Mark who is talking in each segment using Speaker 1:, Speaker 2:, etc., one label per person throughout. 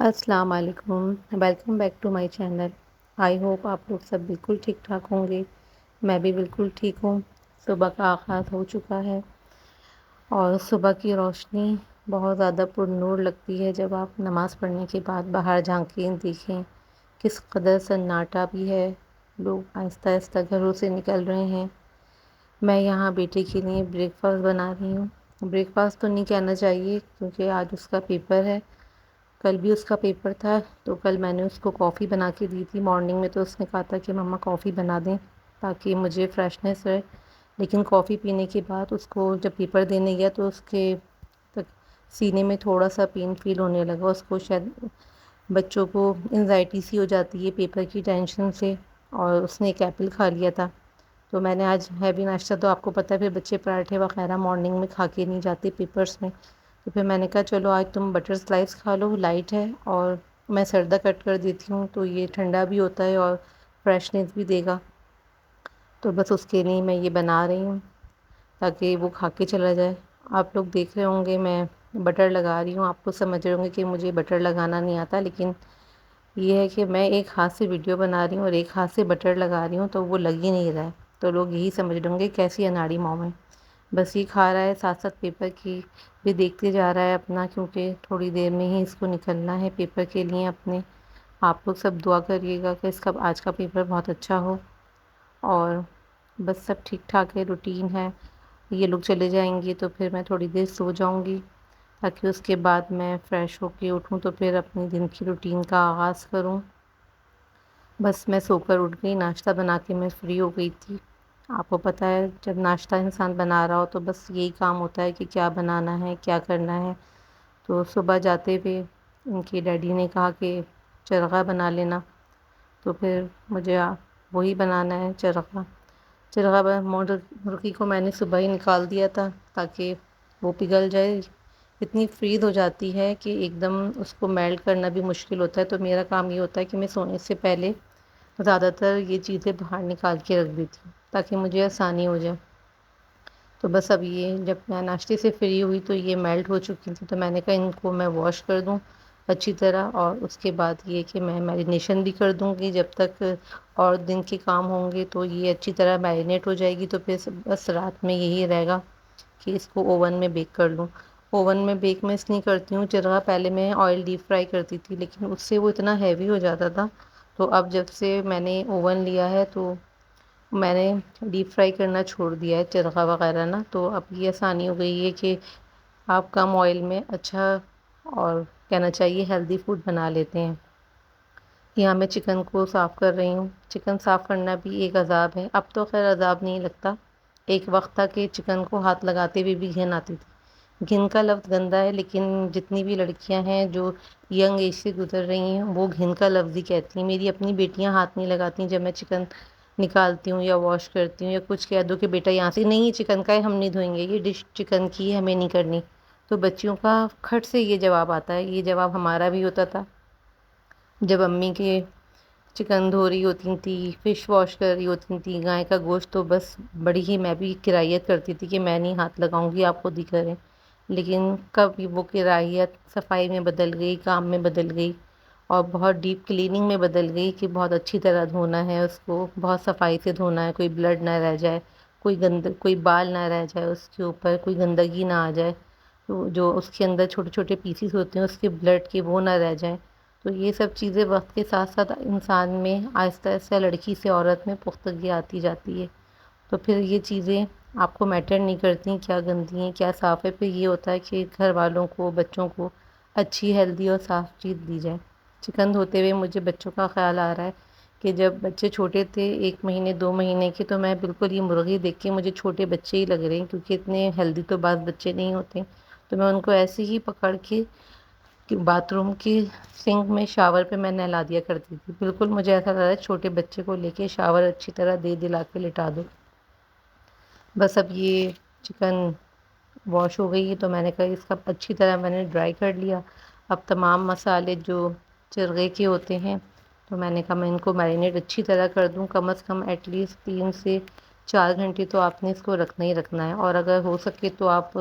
Speaker 1: السلام علیکم، welcome back to my channel. I hope آپ لوگ سب بالکل ٹھیک ٹھاک ہوں گے۔ میں بھی بالکل ٹھیک ہوں۔ صبح کا آغاز ہو چکا ہے اور صبح کی روشنی بہت زیادہ پر نور لگتی ہے جب آپ نماز پڑھنے کے بعد باہر جھانکیں دیکھیں کس قدر سناٹا بھی ہے، لوگ آہستہ آہستہ گھروں سے نکل رہے ہیں۔ میں یہاں بیٹے کے لیے بریک فاسٹ بنا رہی ہوں۔ بریک فاسٹ تو نہیں کہنا چاہیے کیونکہ آج اس کا پیپر ہے، کل بھی اس کا پیپر تھا، تو کل میں نے اس کو کافی بنا کے دی تھی مارننگ میں، تو اس نے کہا تھا کہ مما کافی بنا دیں تاکہ مجھے فریشنس رہے۔ لیکن کافی پینے کے بعد اس کو جب پیپر دینے گیا تو اس کے تک سینے میں تھوڑا سا پین فیل ہونے لگا۔ اس کو شاید بچوں کو انزائٹی سی ہو جاتی ہے پیپر کی ٹینشن سے، اور اس نے ایک ایپل کھا لیا تھا۔ تو میں نے آج ہیوی ناشتہ، تو آپ کو پتہ ہے پھر بچے پراٹھے وغیرہ مارننگ میں کھا کے نہیں جاتے پیپرز میں، تو پھر میں نے کہا چلو آج تم بٹر سلائس کھا لو، لائٹ ہے، اور میں سردہ کٹ کر دیتی ہوں تو یہ ٹھنڈا بھی ہوتا ہے اور فریشنس بھی دے گا۔ تو بس اس کے لیے میں یہ بنا رہی ہوں تاکہ وہ کھا کے چلا جائے۔ آپ لوگ دیکھ رہے ہوں گے میں بٹر لگا رہی ہوں، آپ کو سمجھ رہے ہوں گے کہ مجھے بٹر لگانا نہیں آتا، لیکن یہ ہے کہ میں ایک ہاتھ سے ویڈیو بنا رہی ہوں اور ایک ہاتھ سے بٹر لگا رہی ہوں تو وہ لگ ہی نہیں رہا ہے، تو لوگ یہی سمجھ رہے ہوں گے کیسی اناڑی موم ہے۔ بس یہ کھا رہا ہے، ساتھ ساتھ پیپر کی بھی دیکھتے جا رہا ہے اپنا، کیونکہ تھوڑی دیر میں ہی اس کو نکلنا ہے پیپر کے لیے اپنے۔ آپ لوگ سب دعا کریے گا کہ اس کا آج کا پیپر بہت اچھا ہو، اور بس سب ٹھیک ٹھاک ہے، روٹین ہے۔ یہ لوگ چلے جائیں گے تو پھر میں تھوڑی دیر سو جاؤں گی تاکہ اس کے بعد میں فریش ہو کے اٹھوں تو پھر اپنی دن کی روٹین کا آغاز کروں۔ بس میں سو کر اٹھ گئی، ناشتہ بنا کے میں فری ہو گئی تھی۔ آپ کو پتہ ہے جب ناشتہ انسان بنا رہا ہو تو بس یہی کام ہوتا ہے کہ کیا بنانا ہے، کیا کرنا ہے۔ تو صبح جاتے ہوئے ان کے ڈیڈی نے کہا کہ چرغہ بنا لینا، تو پھر مجھے وہی بنانا ہے چرغہ۔ مرغی کو میں نے صبح ہی نکال دیا تھا تاکہ وہ پگھل جائے۔ اتنی فریز ہو جاتی ہے کہ ایک دم اس کو میلٹ کرنا بھی مشکل ہوتا ہے، تو میرا کام یہ ہوتا ہے کہ میں سونے سے پہلے زیادہ تر یہ چیزیں باہر نکال کے رکھ دیتی ہوں تاکہ مجھے آسانی ہو جائے۔ تو بس اب یہ جب میں ناشتے سے فری ہوئی تو یہ میلٹ ہو چکی تھی، تو میں نے کہا ان کو میں واش کر دوں اچھی طرح، اور اس کے بعد یہ کہ میں میرینیشن بھی کر دوں گی جب تک اور دن کے کام ہوں گے تو یہ اچھی طرح میرینیٹ ہو جائے گی، تو پھر بس رات میں یہی رہے گا کہ اس کو اوون میں بیک کر لوں۔ اوون میں بیک میں اس لیے کرتی ہوں، چرغہ پہلے میں آئل ڈیپ فرائی کرتی تھی لیکن اس سے وہ اتنا ہیوی ہو جاتا تھا، تو اب جب سے میں نے اوون لیا ہے تو میں نے ڈیپ فرائی کرنا چھوڑ دیا ہے چرغہ وغیرہ نا، تو اب یہ آسانی ہو گئی ہے کہ آپ کم آئل میں اچھا، اور کہنا چاہیے ہیلدی فوڈ بنا لیتے ہیں۔ یہاں میں چکن کو صاف کر رہی ہوں۔ چکن صاف کرنا بھی ایک عذاب ہے، اب تو خیر عذاب نہیں لگتا، ایک وقت تھا کہ چکن کو ہاتھ لگاتے ہوئے بھی گھن آتی تھی۔ گھن کا لفظ گندا ہے، لیکن جتنی بھی لڑکیاں ہیں جو ینگ ایج سے گزر رہی ہیں وہ گھن کا لفظ ہی کہتی ہیں۔ میری اپنی بیٹیاں ہاتھ نہیں لگاتی جب میں چکن نکالتی ہوں یا واش کرتی ہوں، یا کچھ کہہ دو کہ بیٹا یہاں سے نہیں، یہ چکن کا ہے ہم نہیں دھوئیں گے، یہ ڈش چکن کی ہے ہمیں نہیں کرنی، تو بچیوں کا کھٹ سے یہ جواب آتا ہے۔ یہ جواب ہمارا بھی ہوتا تھا جب امی کے چکن دھو رہی ہوتی تھی، فش واش کر رہی ہوتی تھی، گائے کا گوشت، تو بس بڑی ہی میں بھی کرائیت کرتی تھی کہ میں نہیں ہاتھ لگاؤں گی، آپ خود ہی کریں۔ لیکن کب وہ کرائیت صفائی میں بدل گئی، کام میں بدل گئی، اور بہت ڈیپ کلیننگ میں بدل گئی کہ بہت اچھی طرح دھونا ہے اس کو، بہت صفائی سے دھونا ہے، کوئی بلڈ نہ رہ جائے، کوئی بال نہ رہ جائے اس کے اوپر، کوئی گندگی نہ آ جائے، تو جو اس کے اندر چھوٹے چھوٹے پیسز ہوتے ہیں اس کے بلڈ کے وہ نہ رہ جائیں۔ تو یہ سب چیزیں وقت کے ساتھ ساتھ انسان میں آہستہ آہستہ لڑکی سے عورت میں پختگی آتی جاتی ہے، تو پھر یہ چیزیں آپ کو میٹر نہیں کرتی کیا گندی ہیں کیا صاف ہے، پھر یہ ہوتا ہے کہ گھر والوں کو، بچوں کو اچھی ہیلدی اور صاف چیز دی جائے۔ چکن دھوتے ہوئے مجھے بچوں کا خیال آ رہا ہے کہ جب بچے چھوٹے تھے 1 مہینے 2 مہینے کے، تو میں بالکل یہ مرغی دیکھ کے مجھے چھوٹے بچے ہی لگ رہے ہیں، کیونکہ اتنے ہیلدی تو بعض بچے نہیں ہوتے، تو میں ان کو ایسے ہی پکڑ کے کہ باتھ روم کی سنک میں شاور پہ میں نہلا دیا کرتی تھی، بالکل مجھے ایسا لگ رہا ہے چھوٹے بچے کو لے کے شاور اچھی طرح دے دلا کے لٹا دو۔ بس اب یہ چکن واش ہو گئی ہے تو میں نے کہا اس کا اچھی طرح میں نے ڈرائی کر لیا۔ اب تمام مسالے جو چرغے کے ہوتے ہیں تو میں نے کہا میں ان کو میرینیٹ اچھی طرح کر دوں، کم از کم ایٹ لیسٹ 3 سے 4 گھنٹے تو آپ نے اس کو رکھنا ہی رکھنا ہے، اور اگر ہو سکے تو آپ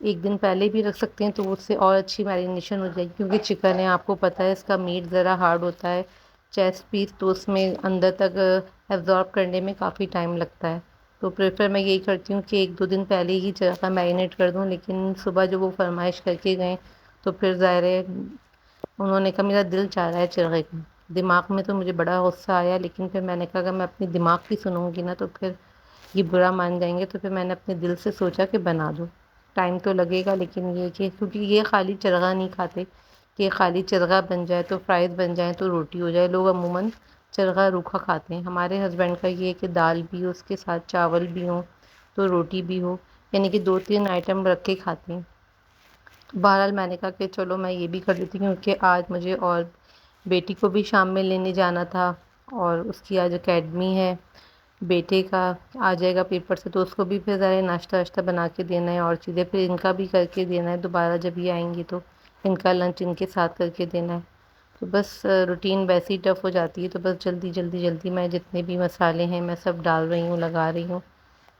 Speaker 1: ایک دن پہلے بھی رکھ سکتے ہیں تو اس سے اور اچھی میرینیشن ہو جائے گی، کیونکہ چکن ہے آپ کو پتہ ہے اس کا میٹ ذرا ہارڈ ہوتا ہے، چیسٹ پیس، تو اس میں اندر تک ایبزارب کرنے میں کافی ٹائم لگتا ہے۔ تو پریفر میں یہی کرتی ہوں کہ ایک دو دن پہلے ہی چرخہ میرینیٹ کر دوں، لیکن صبح جو وہ فرمائش کر کے گئے تو پھر ظاہر ہے انہوں نے کہا میرا دل چاہ رہا ہے چرغے کا۔ دماغ میں تو مجھے بڑا غصہ آیا، لیکن پھر میں نے کہا اگر میں اپنی دماغ کی سنوں گی نا تو پھر یہ برا مان جائیں گے، تو پھر میں نے اپنے دل سے سوچا کہ بنا دو۔ ٹائم تو لگے گا لیکن یہ کہ کیونکہ یہ خالی چرغا نہیں کھاتے کہ خالی چرغا بن جائے تو فرائز بن جائیں تو روٹی ہو جائے، لوگ عموماً چرغا روکھا کھاتے ہیں۔ ہمارے ہسبینڈ کا یہ ہے کہ دال بھی ہو، اس کے ساتھ چاول بھی ہوں تو روٹی بھی ہو، یعنی کہ دو تین آئٹم رکھ کے کھاتے ہیں۔ بہرحال میں نے کہا کہ چلو میں یہ بھی کر لیتی ہوں، کیونکہ آج مجھے اور بیٹی کو بھی شام میں لینے جانا تھا، اور اس کی آج اکیڈمی ہے، بیٹے کا آ جائے گا پیپر سے تو اس کو بھی پھر ذرا ناشتہ واشتہ بنا کے دینا ہے، اور چیزیں پھر ان کا بھی کر کے دینا ہے، دوبارہ جب یہ آئیں گی تو ان کا لنچ ان کے ساتھ کر کے دینا ہے۔ تو بس روٹین ویسے ہی ٹف ہو جاتی ہے، تو بس جلدی جلدی جلدی میں جتنے بھی مسالے ہیں میں سب ڈال رہی ہوں، لگا رہی ہوں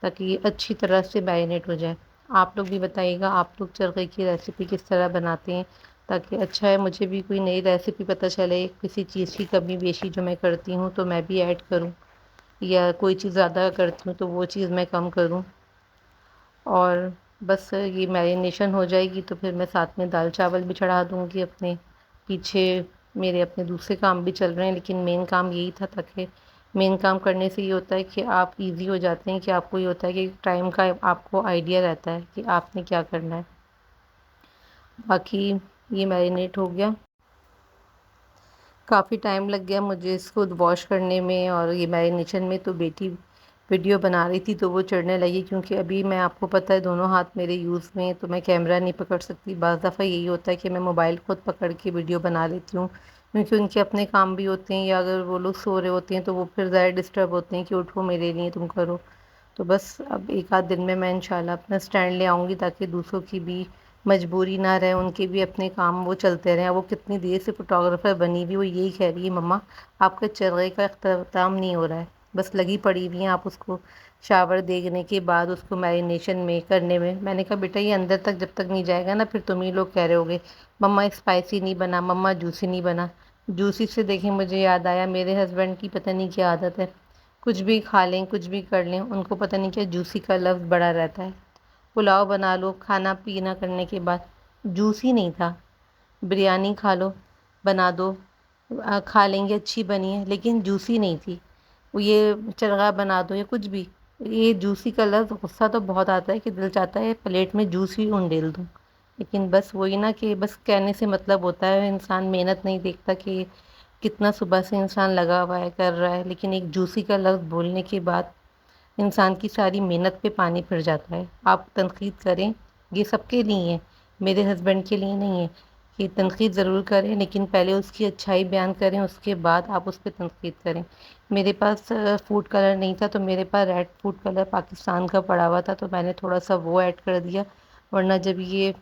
Speaker 1: تاکہ یہ اچھی طرح سے میرینیٹ ہو جائے۔ آپ لوگ بھی بتائیے گا آپ لوگ چرغے کی ریسیپی کس طرح بناتے ہیں، تاکہ اچھا ہے مجھے بھی کوئی نئی ریسیپی پتہ چلے، کسی چیز کی کمی بیشی جو میں کرتی ہوں تو میں بھی ایڈ کروں، یا کوئی چیز زیادہ کرتی ہوں تو وہ چیز میں کم کروں۔ اور بس یہ میرینیشن ہو جائے گی تو پھر میں ساتھ میں دال چاول بھی چڑھا دوں گی اپنے پیچھے۔ میرے اپنے دوسرے کام بھی چل رہے ہیں لیکن مین کام یہی تھا، تاکہ مین کام کرنے سے یہ ہوتا ہے کہ آپ ایزی ہو جاتے ہیں، کہ آپ کو یہ ہوتا ہے کہ ٹائم کا آپ کو آئیڈیا رہتا ہے کہ آپ نے کیا کرنا ہے۔ باقی یہ میرینیٹ ہو گیا، کافی ٹائم لگ گیا مجھے اس کو واش کرنے میں اور یہ میرینیشن میں، تو بیٹی ویڈیو بنا رہی تھی تو وہ چڑھنے لگی، کیونکہ ابھی میں آپ کو پتہ ہے دونوں ہاتھ میرے یوز میں ہیں تو میں کیمرہ نہیں پکڑ سکتی۔ بعض دفعہ یہی ہوتا ہے کہ میں موبائل خود پکڑ کے ویڈیو بنا لیتی ہوں، کیونکہ ان کے اپنے کام بھی ہوتے ہیں، یا اگر وہ لوگ سو رہے ہوتے ہیں تو وہ پھر زیادہ ڈسٹرب ہوتے ہیں کہ اٹھو میرے لیے تم کرو۔ تو بس اب ایک آدھ دن میں انشاءاللہ اپنا اسٹینڈ لے آؤں گی، تاکہ دوسروں کی بھی مجبوری نہ رہے، ان کے بھی اپنے کام وہ چلتے رہیں۔ وہ کتنی دیر سے فوٹوگرافر بنی ہوئی، وہ یہی کہہ رہی ہے مما آپ کا چرغے کا اختتام نہیں ہو رہا ہے، بس لگی پڑی ہوئی ہیں آپ اس کو شاور دینے کے بعد اس کو میرینیشن میں کرنے میں۔ میں نے کہا بیٹا یہ اندر تک جب تک نہیں جائے گا نا پھر تم ہی لوگ کہہ رہے ہوگے مما اسپائسی نہیں بنا، مما جوسی نہیں بنا۔ جوسی سے دیکھیں مجھے یاد آیا میرے ہسبینڈ کی پتہ نہیں کیا عادت ہے، کچھ بھی کھا لیں کچھ بھی کر لیں ان کو پتہ نہیں کیا جوسی کا لفظ بڑا رہتا ہے۔ پلاؤ بنا لو کھانا پینا کرنے کے بعد، جوسی نہیں تھا، بریانی کھا لو بنا دو کھا لیں گے اچھی بنی ہے، لیکن جوسی نہیں تھی۔ وہ یہ چرغا بنا دو یا کچھ بھی، یہ جوسی کا لفظ غصہ تو بہت آتا ہے کہ دل چاہتا ہے پلیٹ میں جوس ہی انڈیل دوں، لیکن بس وہی نا کہ بس کہنے سے مطلب ہوتا ہے، انسان محنت نہیں دیکھتا کہ کتنا صبح سے انسان لگا ہوا ہے کر رہا ہے، لیکن ایک جوسی کا لفظ بولنے کے بعد انسان کی ساری محنت پہ پانی پھر جاتا ہے۔ آپ تنقید کریں یہ سب کے لیے ہیں، میرے ہسبینڈ کے لیے نہیں ہے، کہ تنقید ضرور کریں لیکن پہلے اس کی اچھائی بیان کریں، اس کے بعد آپ اس پہ تنقید کریں۔ میرے پاس فوڈ کلر نہیں تھا تو میرے پاس ریڈ فوڈ کلر پاکستان کا پڑا ہوا تھا، تو میں نے تھوڑا سا وہ ایڈ کر دیا، ورنہ جب یہ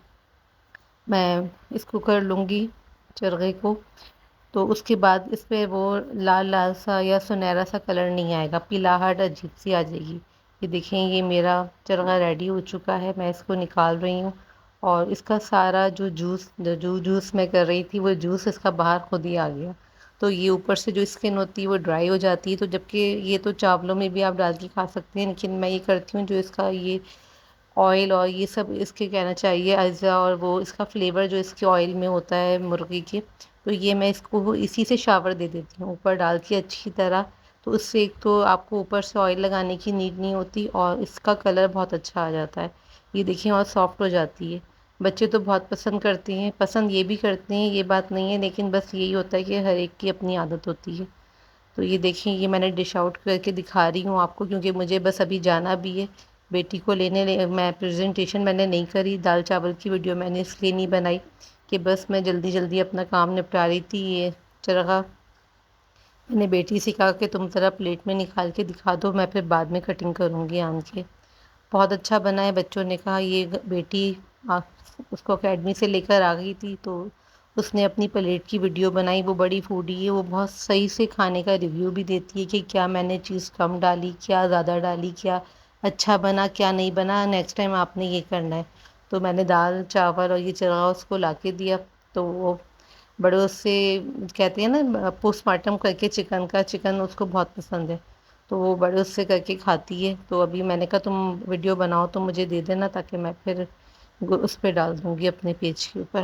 Speaker 1: میں اس کو کر لوں گی چرغے کو تو اس کے بعد اس پہ وہ لال لال سا یا سنہرا سا کلر نہیں آئے گا، پیلاہٹ عجیب سی آ جائے گی۔ یہ دیکھیں یہ میرا چرغا ریڈی ہو چکا ہے، میں اس کو نکال رہی ہوں، اور اس کا سارا جو جوس میں کر رہی تھی وہ جوس اس کا باہر خود ہی آ گیا۔ تو یہ اوپر سے جو اسکن ہوتی ہے وہ ڈرائی ہو جاتی ہے، تو جبکہ یہ تو چاولوں میں بھی آپ ڈال کے کھا سکتے ہیں، لیکن میں یہ کرتی ہوں جو اس کا یہ آئل اور یہ سب اس کے کہنا چاہیے اجزا، اور وہ اس کا فلیور جو اس کے آئل میں ہوتا ہے مرغی کے، تو یہ میں اس کو اسی سے شاور دے دیتی ہوں اوپر ڈال کے اچھی طرح، تو اس سے ایک تو آپ کو اوپر سے آئل لگانے کی نیڈ نہیں ہوتی، اور اس کا کلر بہت اچھا آ جاتا ہے۔ یہ دیکھیں اور سافٹ ہو جاتی ہے، بچے تو بہت پسند کرتے ہیں، پسند یہ بھی کرتے ہیں یہ بات نہیں ہے، لیکن بس یہی ہوتا ہے کہ ہر ایک کی اپنی عادت ہوتی ہے۔ تو یہ دیکھیں یہ میں نے ڈش آؤٹ کر کے دکھا رہی ہوں آپ کو، کیونکہ مجھے بس ابھی جانا بھی ہے بیٹی کو لینے، میں پریزنٹیشن میں نے نہیں کری، دال چاول کی ویڈیو میں نے اس لیے نہیں بنائی کہ بس میں جلدی جلدی اپنا کام نپٹا رہی تھی۔ یہ چرغا میں نے بیٹی سے کہا کہ تم ذرا پلیٹ میں نکال کے دکھا دو، میں پھر بعد میں کٹنگ کروں گی آن کے۔ بہت اچھا بنا ہے، بچوں نے کہا۔ یہ بیٹی اس کو اکیڈمی سے لے کر آ گئی تھی تو اس نے اپنی پلیٹ کی ویڈیو بنائی، وہ بڑی فوڈی ہے، وہ بہت صحیح سے کھانے کا ریویو بھی دیتی ہے کہ کیا میں نے چیز کم ڈالی، کیا زیادہ ڈالی، کیا اچھا بنا کیا نہیں بنا، نیکسٹ ٹائم آپ نے یہ کرنا ہے۔ تو میں نے دال چاول اور یہ چرا اس کو لا کے دیا، تو وہ بڑے اس سے کہتے ہیں نا پوسٹ مارٹم کر کے چکن کا، چکن اس کو بہت پسند ہے، تو وہ بڑے اس سے کر کے کھاتی ہے۔ تو ابھی میں نے کہا تم ویڈیو بناؤ تو مجھے دے دینا، تاکہ میں پھر اس پہ ڈال دوں گی اپنے پیج کے اوپر۔